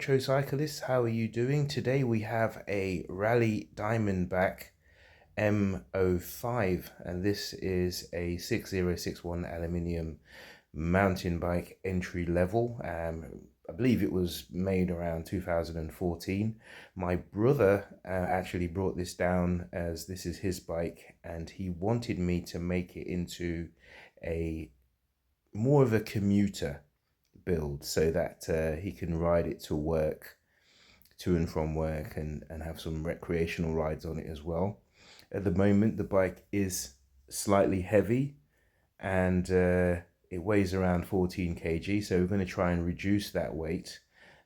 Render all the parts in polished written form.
retro cyclists, how are you doing? Today we have a Rally Diamondback M05, and this is a 6061 aluminium mountain bike entry level. I believe it was made around 2014. My brother actually brought this down, as this is his bike, and he wanted me to make it into a more of a commuter build, so that he can ride it to work, to and from work, and have some recreational rides on it as well. At the moment, the bike is slightly heavy, and it weighs around 14 kg, so we're going to try and reduce that weight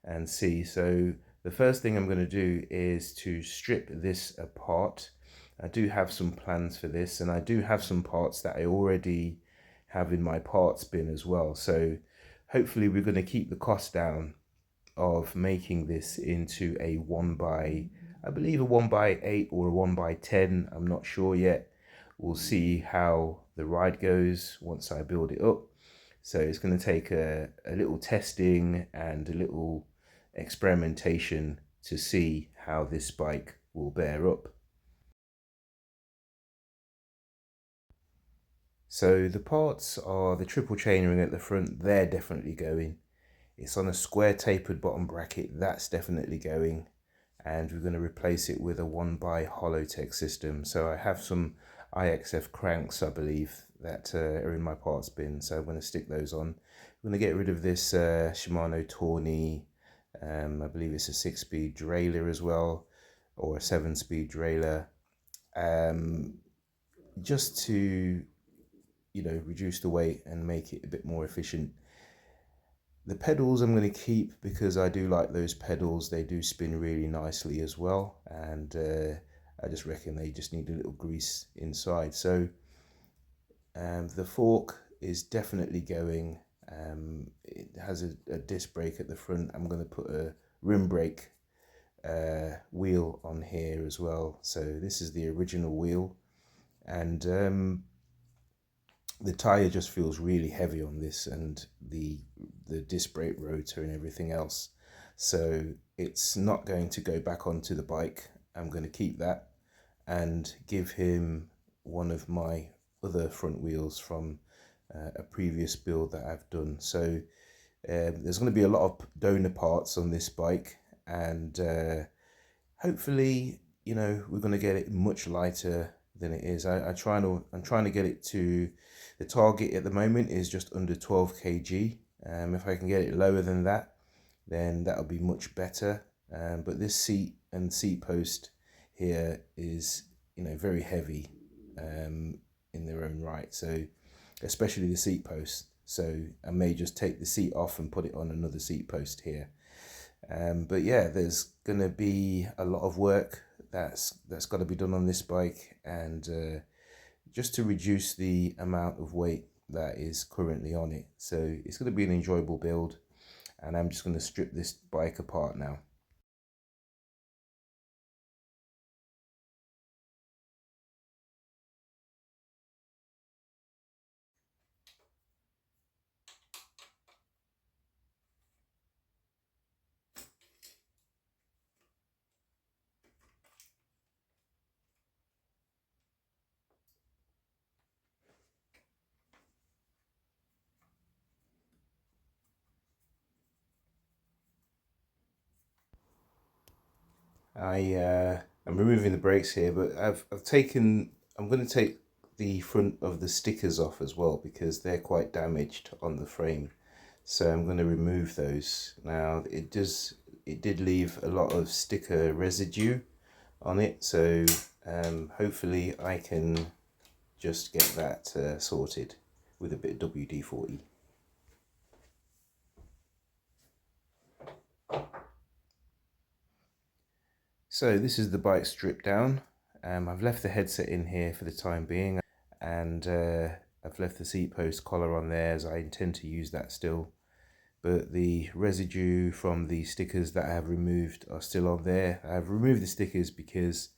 and see. So the first thing I'm going to do is to strip this apart. I do have some plans for this, and I do have some parts that I already have in my parts bin as well. So hopefully we're going to keep the cost down of making this into a I believe a 1x8 or a 1x10. I'm not sure yet. We'll see how the ride goes once I build it up. So it's going to take a little testing and a little experimentation to see how this bike will bear up. So the parts are the triple chainring at the front. They're definitely going. It's on a square tapered bottom bracket. That's definitely going. And we're going to replace it with a 1x Holotech system. So I have some IXF cranks, I believe, that are in my parts bin. So I'm going to stick those on. I'm going to get rid of this Shimano Tawny. I believe it's a 6-speed derailleur as well, or a 7-speed derailleur. Just to, reduce the weight and make it a bit more efficient. The pedals I'm going to keep because I do like those pedals. They do spin really nicely as well, and I just reckon they just need a little grease inside. So the fork is definitely going. It has a disc brake at the front. I'm going to put a rim brake wheel on here as well. So this is the original wheel, and the tire just feels really heavy on this, and the disc brake rotor and everything else. So it's not going to go back onto the bike. I'm going to keep that and give him one of my other front wheels from a previous build that I've done. So there's going to be a lot of donor parts on this bike, and hopefully, we're going to get it much lighter than it is. I'm trying to get it to, the target at the moment is just under 12 kg. If I can get it lower than that, then that'll be much better. But this seat and seat post here is, very heavy in their own right. So especially the seat post. So I may just take the seat off and put it on another seat post here. But yeah, there's gonna be a lot of work that's got to be done on this bike, and just to reduce the amount of weight that is currently on it. So it's going to be an enjoyable build, and I'm just going to strip this bike apart now. I'm removing the brakes here, but I'm going to take the front of the stickers off as well, because they're quite damaged on the frame. So I'm going to remove those. Now it did leave a lot of sticker residue on it, so hopefully I can just get that sorted with a bit of WD-40. So this is the bike stripped down. I've left the headset in here for the time being, and I've left the seat post collar on there, as I intend to use that still. But the residue from the stickers that I have removed are still on there. I've removed the stickers because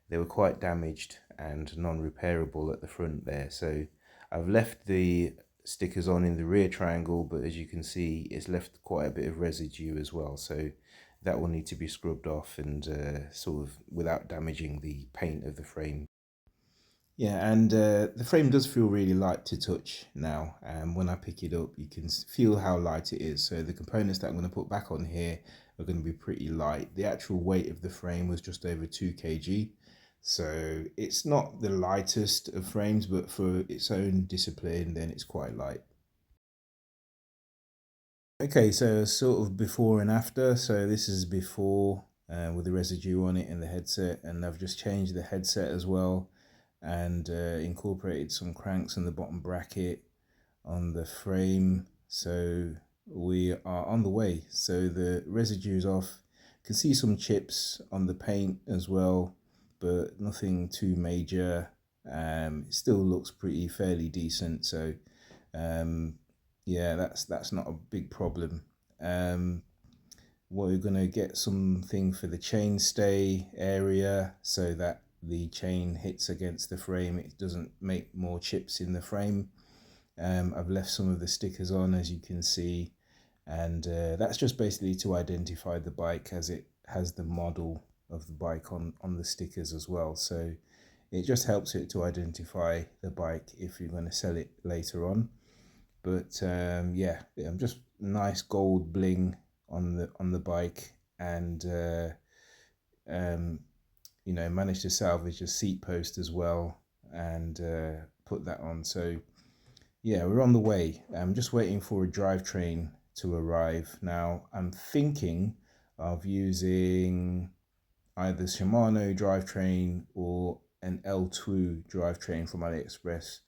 they were quite damaged and non-repairable at the front there. So I've left the stickers on in the rear triangle, but as you can see, it's left quite a bit of residue as well. So that will need to be scrubbed off and sort of without damaging the paint of the frame. Yeah, and the frame does feel really light to touch now. When I pick it up, you can feel how light it is. So the components that I'm going to put back on here are going to be pretty light. The actual weight of the frame was just over 2 kg. So it's not the lightest of frames, but for its own discipline, then it's quite light. Okay, so sort of before and after. So this is before with the residue on it and the headset, and I've just changed the headset as well and incorporated some cranks on the bottom bracket on the frame. So we are on the way. So the residue's off. You can see some chips on the paint as well, but nothing too major. It still looks fairly decent. So yeah, that's not a big problem. We're gonna get something for the chain stay area so that the chain hits against the frame, it doesn't make more chips in the frame. I've left some of the stickers on, as you can see, and that's just basically to identify the bike, as it has the model of the bike on the stickers as well. So it just helps it to identify the bike if you're going to sell it later on. But yeah, just nice gold bling on the bike, and you know, managed to salvage a seat post as well and put that on. So yeah, we're on the way. I'm just waiting for a drivetrain to arrive. Now I'm thinking of using either Shimano drivetrain or an L2 drivetrain from AliExpress,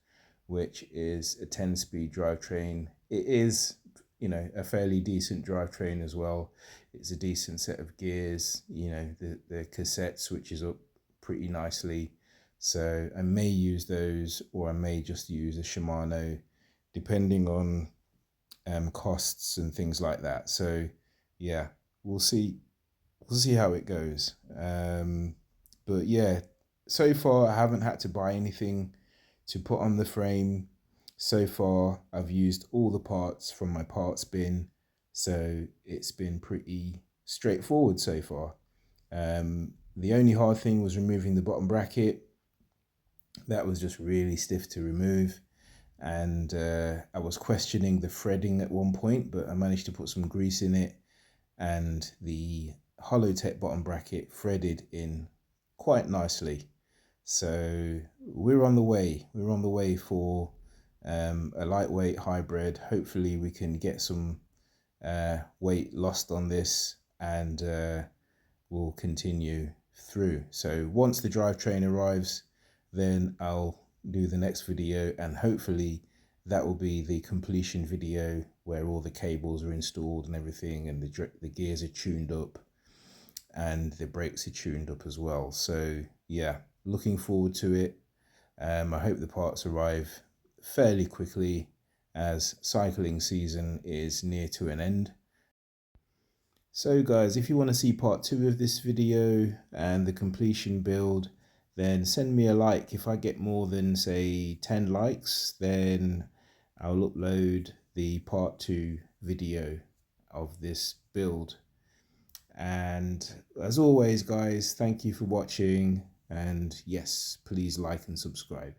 which is a 10-speed drivetrain. It is, you know, a fairly decent drivetrain as well. It's a decent set of gears. You know, the cassette switches up pretty nicely. So I may use those, or I may just use a Shimano, depending on costs and things like that. So yeah, we'll see how it goes. But yeah, so far I haven't had to buy anything to put on the frame. So far I've used all the parts from my parts bin, so it's been pretty straightforward so far. The only hard thing was removing the bottom bracket. That was just really stiff to remove, and I was questioning the threading at one point, but I managed to put some grease in it, and the Hollowtech bottom bracket threaded in quite nicely. So we're on the way. We're on the way for a lightweight hybrid. Hopefully we can get some weight lost on this, and we'll continue through. So once the drivetrain arrives, then I'll do the next video, and hopefully that will be the completion video where all the cables are installed and everything, and the gears are tuned up and the brakes are tuned up as well. So yeah, looking forward to it. I hope the parts arrive fairly quickly, as cycling season is near to an end. So guys, if you want to see part 2 of this video and the completion build, then send me a like. If I get more than, say, 10 likes, then I'll upload the part 2 video of this build. And as always guys, thank you for watching, and yes, please like and subscribe.